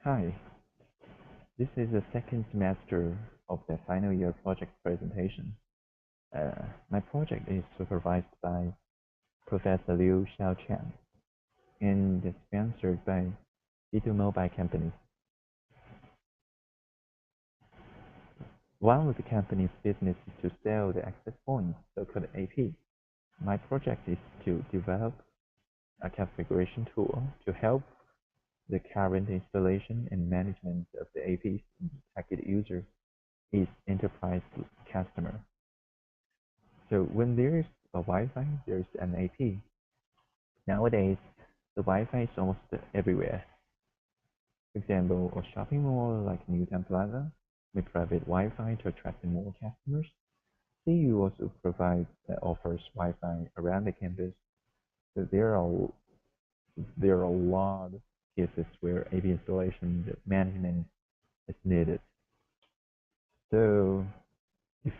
Hi, this is the second semester of the final year project presentation. My project is supervised by Professor Liu Xiaoqian and is sponsored by Digital Mobile Company. One of the company's business is to sell the access points, so-called AP. My project is to develop a configuration tool to help the current installation and management of the APs in target user is enterprise customer. So when there's a Wi-Fi, there's an AP. Nowadays, the Wi-Fi is almost everywhere. For example, a shopping mall like Newtown Plaza may provide Wi-Fi to attract more customers. CU also offers Wi-Fi around the campus. So there are a lot of cases where AP installation management is needed. So if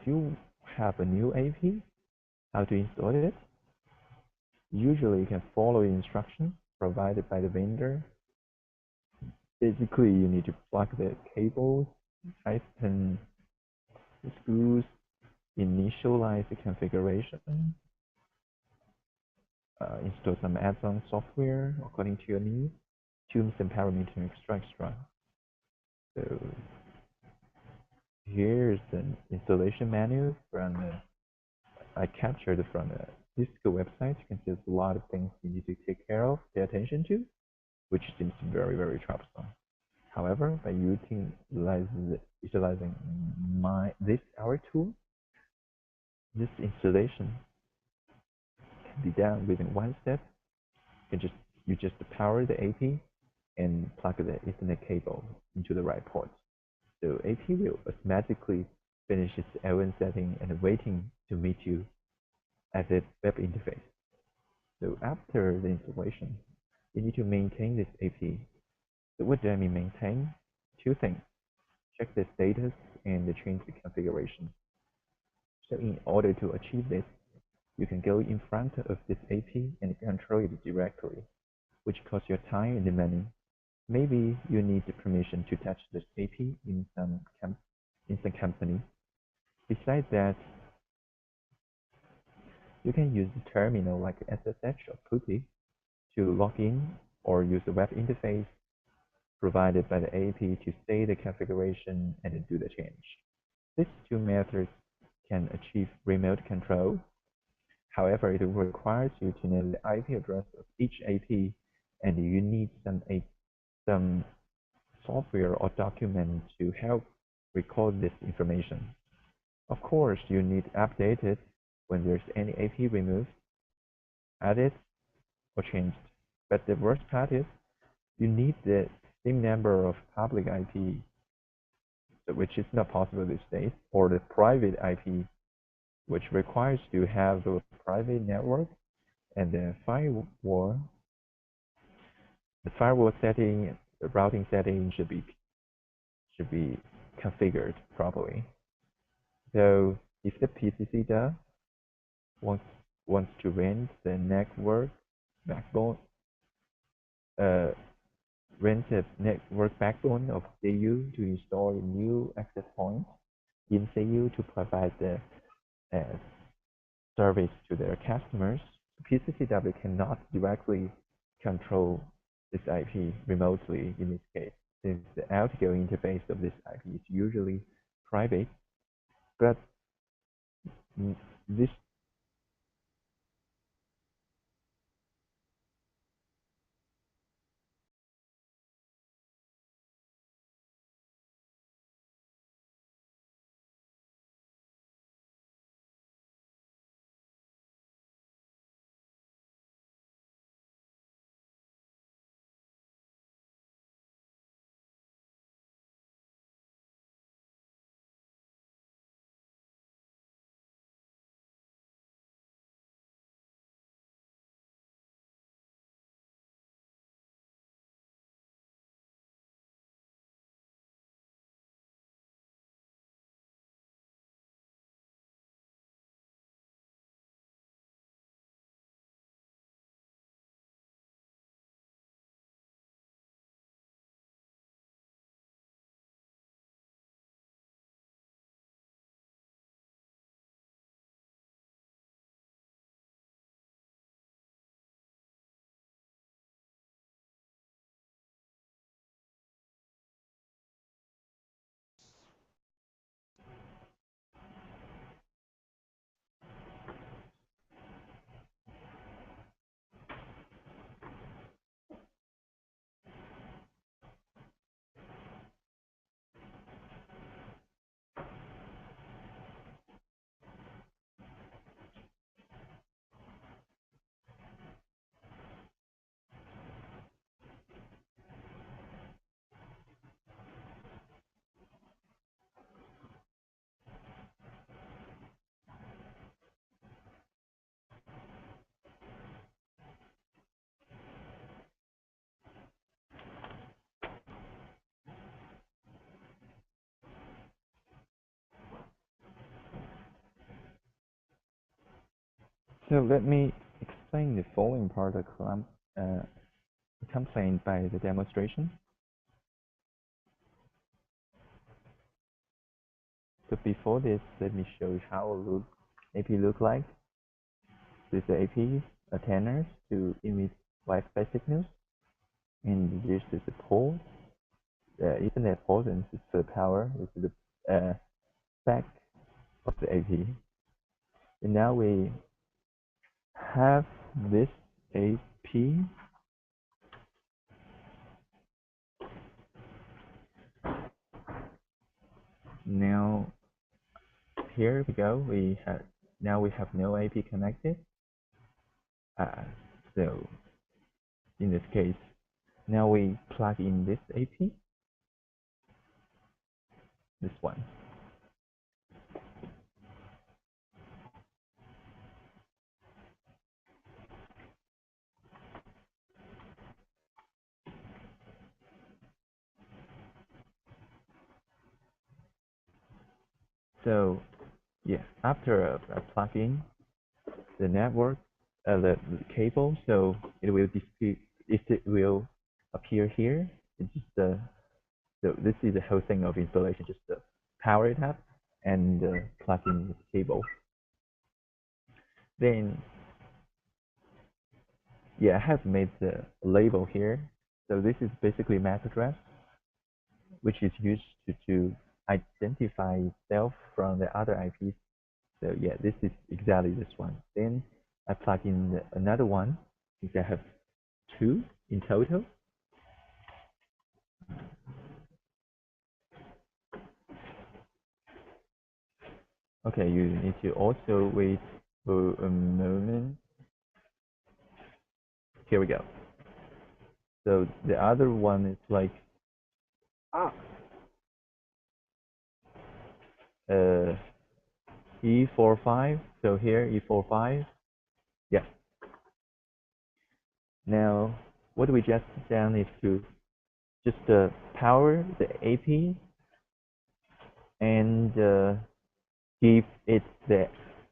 you have a new AP, how to install it? Usually you can follow the instructions provided by the vendor. Basically, you need to plug the cables, tighten the screws, initialize the configuration, install some add-on software according to your needs, tune some parameter extra. So here's the installation manual I captured from the Cisco website. You can see there's a lot of things you need to take care of, pay attention to, which seems very, very troublesome. However, by utilizing our tool, this installation can be done within one step. You just power the AP and plug the Ethernet cable into the right port. So AP will automatically finish its L1 setting and waiting to meet you at the web interface. So after the installation, you need to maintain this AP. So what do I mean maintain? Two things. Check the status and change the configuration. So in order to achieve this, you can go in front of this AP and control it directly, which costs your time and money. Maybe you need the permission to touch this AP in some company. Besides that, you can use the terminal like SSH or PuTTY to log in or use the web interface provided by the AP to save the configuration and do the change. These two methods can achieve remote control. However, it requires you to know the IP address of each AP, and you need some software or document to help record this information. Of course, you need to update it when there's any AP removed, added, or changed. But the worst part is you need the same number of public IP, which is not possible these days, or the private IP, which requires you to have the private network and the firewall setting, the routing setting should be configured properly. So if the PCC wants to rent the network backbone, rent the network backbone of CU to install a new access point in CU to provide the service to their customers. PCCW cannot directly control this IP remotely in this case, since the outgoing interface of this IP is usually private. But this So let me explain the following part of complaint by the demonstration. So before this, let me show you how AP look like. This AP antennas to emit Wi-Fi signals, and this is the port. Ethernet port, and this is the power. This is the back of the AP. And now we have this AP. Now here we go. We have no AP connected. So in this case, now we plug in this AP, this one. So yeah, after I plug in the network, the cable, so it will appear here. It's just so this is the whole thing of installation. Just power it up and plug in the cable. Then yeah, I have made the label here. So this is basically MAC address, which is used to identify itself from the other IPs. So yeah, this is exactly this one. Then I plug in another one, because I have two in total. Okay, you need to also wait for a moment. Here we go. So the other one is like E45. So here E45. Yes. Now what we just done is to just power the AP and give it the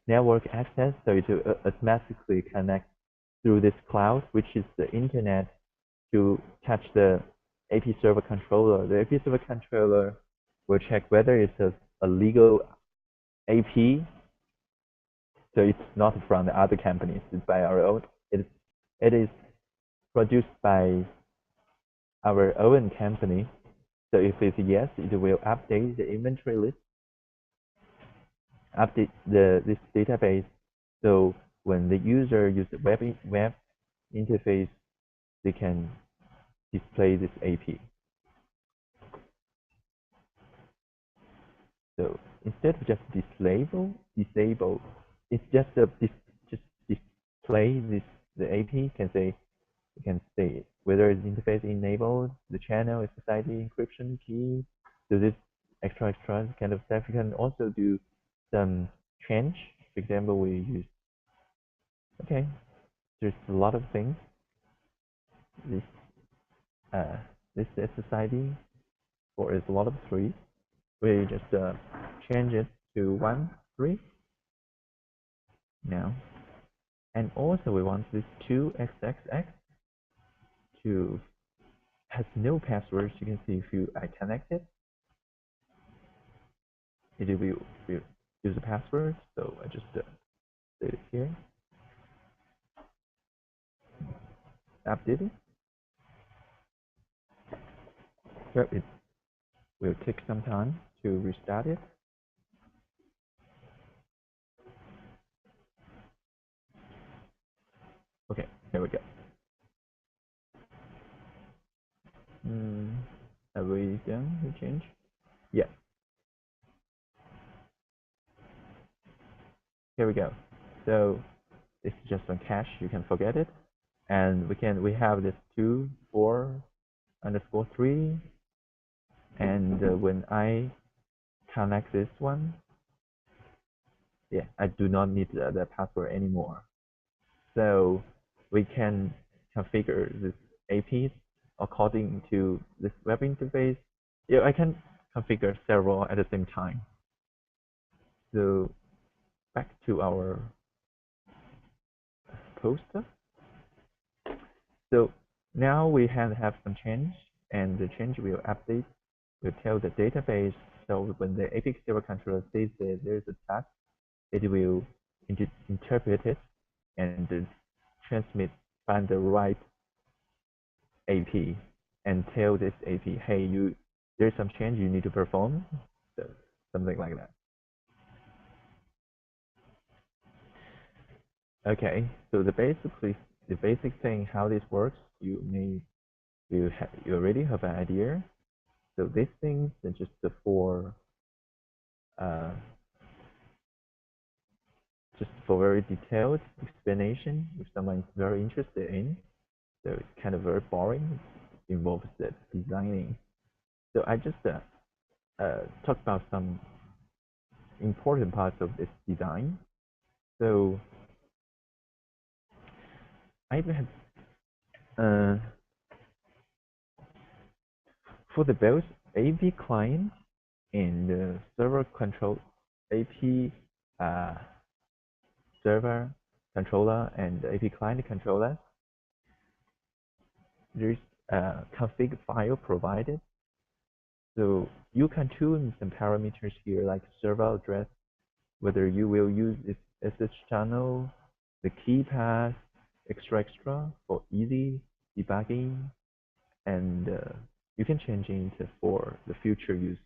network access, so it will automatically connect through this cloud, which is the internet, to catch the AP server controller. The AP server controller will check whether it's a legal AP, so it's not from the other companies, it's by our own. It is produced by our own company. So if it's yes, it will update the inventory list, update this database. So when the user uses the web interface, they can display this AP. So instead of just disable, it's just display the AP. Can say whether it's interface enabled, the channel is SSID encryption key. So this extra kind of stuff. You can also do some change. For example, we use there's a lot of things. This SSID for is a lot of 3. We just change it to 1, 3 now. And also we want this 2xxx to has no passwords. You can see if I connect it, it will use a password. So I just set it here, update it. So it will take some time to restart it. Okay, here we go. Have we done the change? Yes. Here we go. So it's just on cache. You can forget it, and we have this 2, 4 underscore 3, and when I connect this one, yeah, I do not need the password anymore. So we can configure this AP according to this web interface. Yeah, I can configure several at the same time. So back to our poster. So now we have some change, and the change will update, will tell the database. So when the API server controller sees that there's a task, it will interpret it and transmit, find the right AP and tell this AP, hey, there's some change you need to perform, so something like that. Okay, so the basic thing how this works, you already have an idea. So these things are just for very detailed explanation if someone is very interested in. So it's kind of very boring. It involves the designing. So I just talk about some important parts of this design. So I have for the both AP client and server control AP server controller and AP client controller. There's a config file provided. So you can tune some parameters here like server address, whether you will use this SSH channel, the key path, extra for easy debugging, and you can change it for the future use.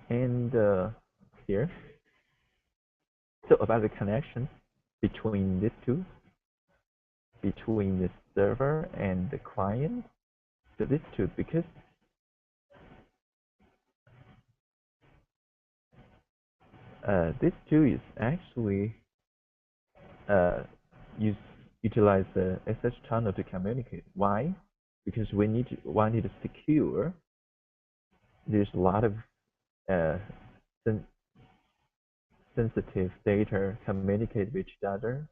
And here, so about the connection between these two, between the server and the client. So these two, because this two is actually utilize the SSH channel to communicate. Why? Because we need to secure. There's a lot of sensitive data communicate with each other,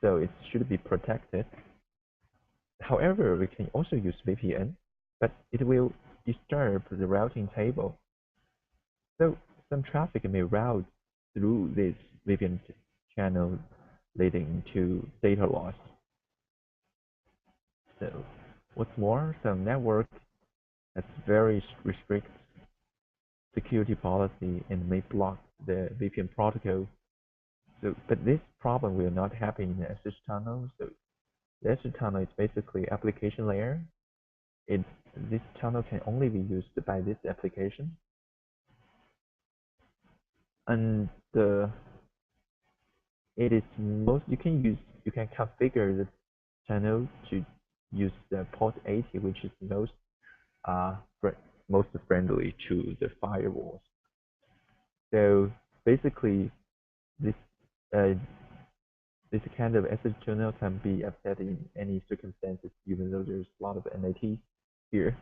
so it should be protected. However, we can also use VPN, but it will disturb the routing table. So some traffic may route through this VPN channel, leading to data loss. So what's more, some network has very strict security policy and may block the VPN protocol. So, but this problem will not happen in the SSH tunnel. So the SSH tunnel is basically application layer. This tunnel can only be used by this application. And it is you can configure the channel to use the port 80, which is most friendly to the firewalls. So basically, this kind of SSH channel can be upset in any circumstances, even though there's a lot of NAT here.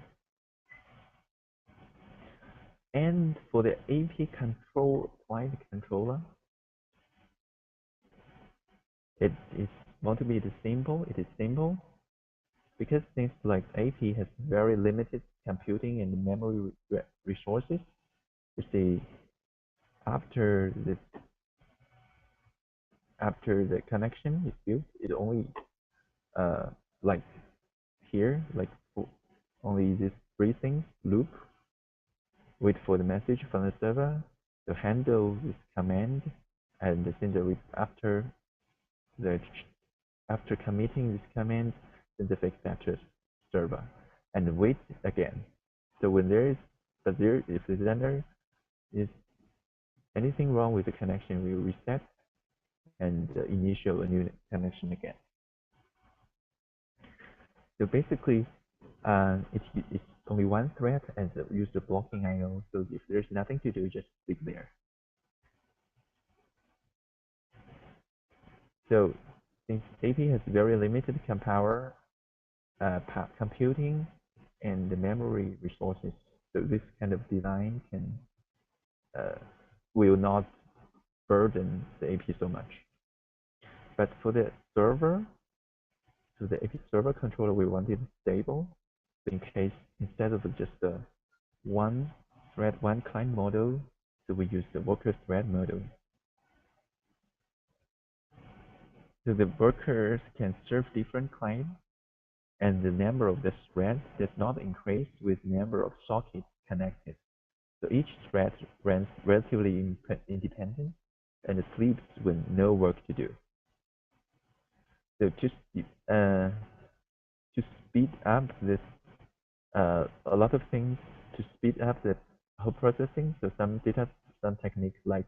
And for the AP client controller, it is want to be simple. It is simple because things like AP has very limited computing and memory resources. You see, after the connection is built, it only like here, like only this briefing loop, wait for the message from the server to handle this command, and send the after committing this command, send the fix back to the server and wait again. So when if the sender is anything wrong with the connection, we will reset and initiate a new connection again. So basically, it's only one thread and use the blocking IO. So if there's nothing to do, just stick there. So since AP has very limited power, computing, and the memory resources, so this kind of design will not burden the AP so much. But for the server, so the AP server controller, we want it stable. In case instead of just one thread, one client model, so we use the worker thread model. So the workers can serve different clients, and the number of the threads does not increase with number of sockets connected. So each thread runs relatively independent and sleeps when no work to do. So to speed up this, a lot of things to speed up the whole processing. So some techniques like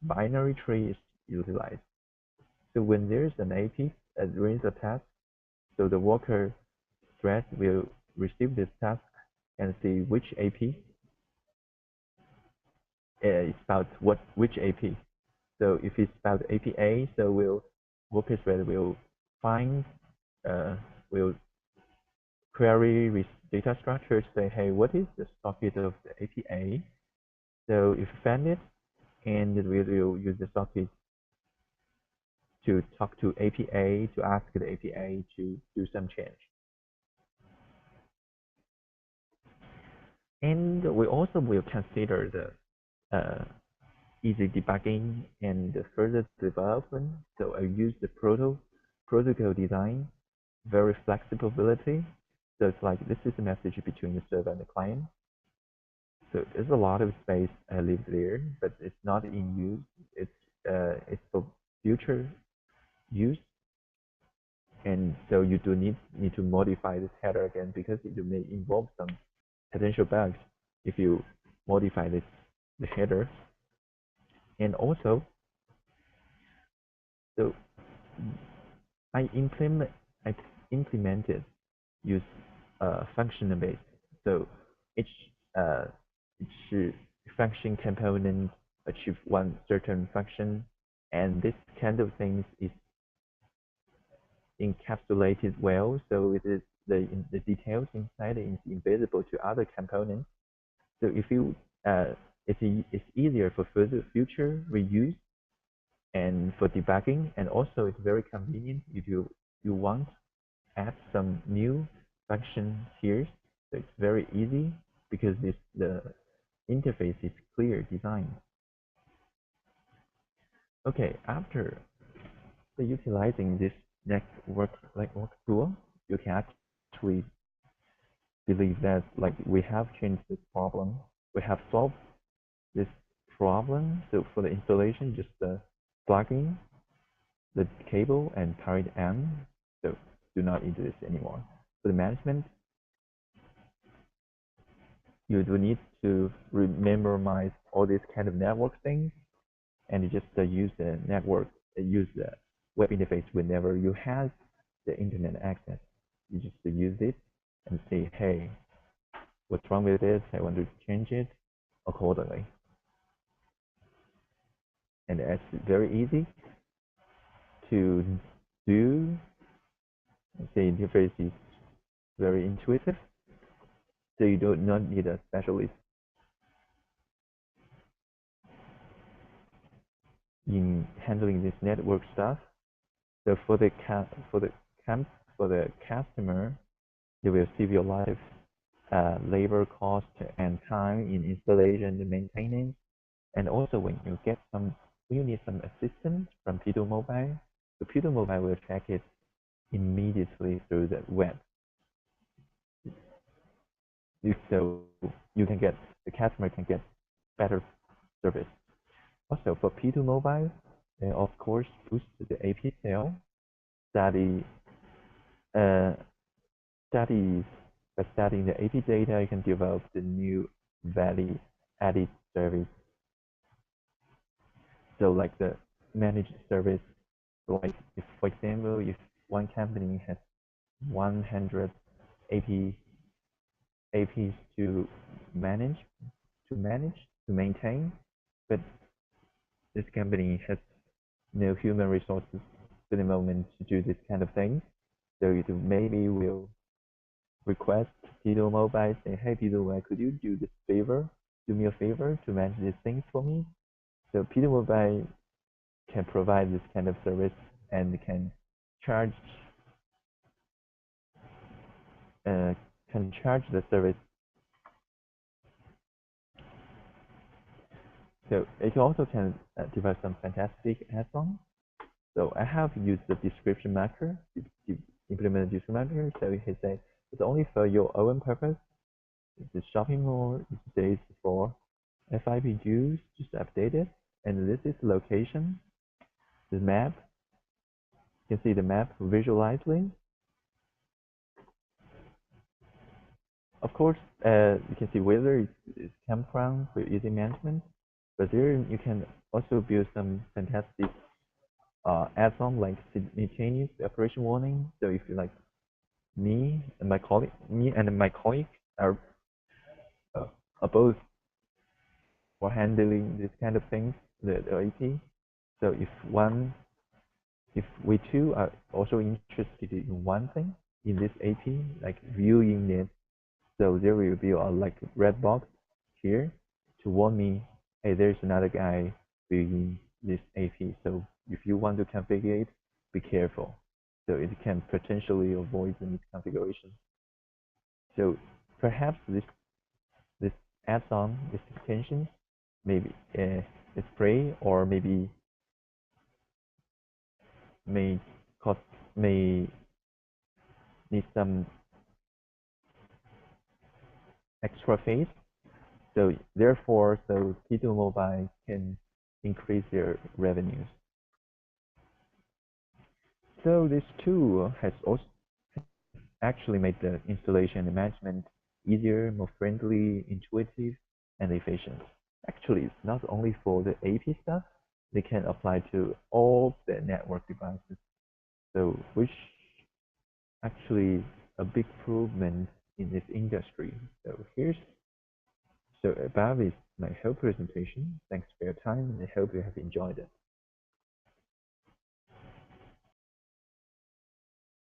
binary tree is utilized. So when there's an AP runs a task, so the worker thread will receive this task and see which AP is about which AP. So if it's about APA, so worker thread will find will query with data structure to say, hey, what is the socket of the APA? So if you find it, and we will use the socket to talk to APA to ask the APA to do some change. And we also will consider the easy debugging and the further development. So I use the protocol design, very flexibility. So it's like this is a message between the server and the client. So there's a lot of space I leave there, but it's not in use. It's for future use, and so you do need to modify this header again because it may involve some potential bugs if you modify the header. And also, so I implemented use function based. So each function component achieve one certain function, and this kind of things is encapsulated well. So it is the details inside is invisible to other components. So if you it's easier for future reuse and for debugging, and also it's very convenient if you want to add some new function here. So it's very easy because the interface is clear design. Okay, after utilizing this network tool, you can actually believe that like we have changed this problem. We have solved this problem. So for the installation, just plug in the cable and power it on. So do not need this anymore. For the management, you do need to memorize all these kind of network things, and you just use the network, use the web interface whenever you have the internet access. You just use it and say, hey, what's wrong with this? I want to change it accordingly. And it's very easy to do. The interface is very intuitive, so you do not need a specialist in handling this network stuff. So for the customer, they will save you a lot of labor cost and time in installation and maintenance. And also when you need some assistance from Pido Mobile, the Pido Mobile will check it immediately through the web. So the customer can get better service. Also for Pido Mobile, they of course boost the AP sale. By studying the AP data, you can develop the new value added service. So like the managed service, like if, for example, if one company has 100 APs to maintain, but this company has no human resources for the moment to do this kind of thing. So it maybe will request Pido Mobile, say, hey Pido Mobile, could you do me a favor to manage these things for me? So Pido Mobile can provide this kind of service and can charge the service. So it also can develop some fantastic add-ons. So I have used the description marker to implement the description marker. So you can say it's only for your own purpose. The shopping mall is for FYP use, just update it. And this is location, the map. You can see the map visualizely. Of course, you can see whether it's come from for easy management, but there you can also build some fantastic add-on like simultaneous operation warning. So if you like me and my colleague are, are both for handling this kind of things, the AP. So if we two are also interested in one thing in this AP, like viewing it, so there will be a like red box here to warn me, hey, there's another guy viewing this AP. So if you want to configure it, be careful. So it can potentially avoid the misconfiguration. So perhaps this add-on, this extension, maybe it's free or maybe may cost may need some extra fees. So therefore, so T2 Mobile can increase their revenues. So this tool has also actually made the installation and management easier, more friendly, intuitive, and efficient. Actually, it's not only for the AP stuff, they can apply to all the network devices. So which actually a big improvement in this industry. So above is my whole presentation. Thanks for your time, and I hope you have enjoyed it.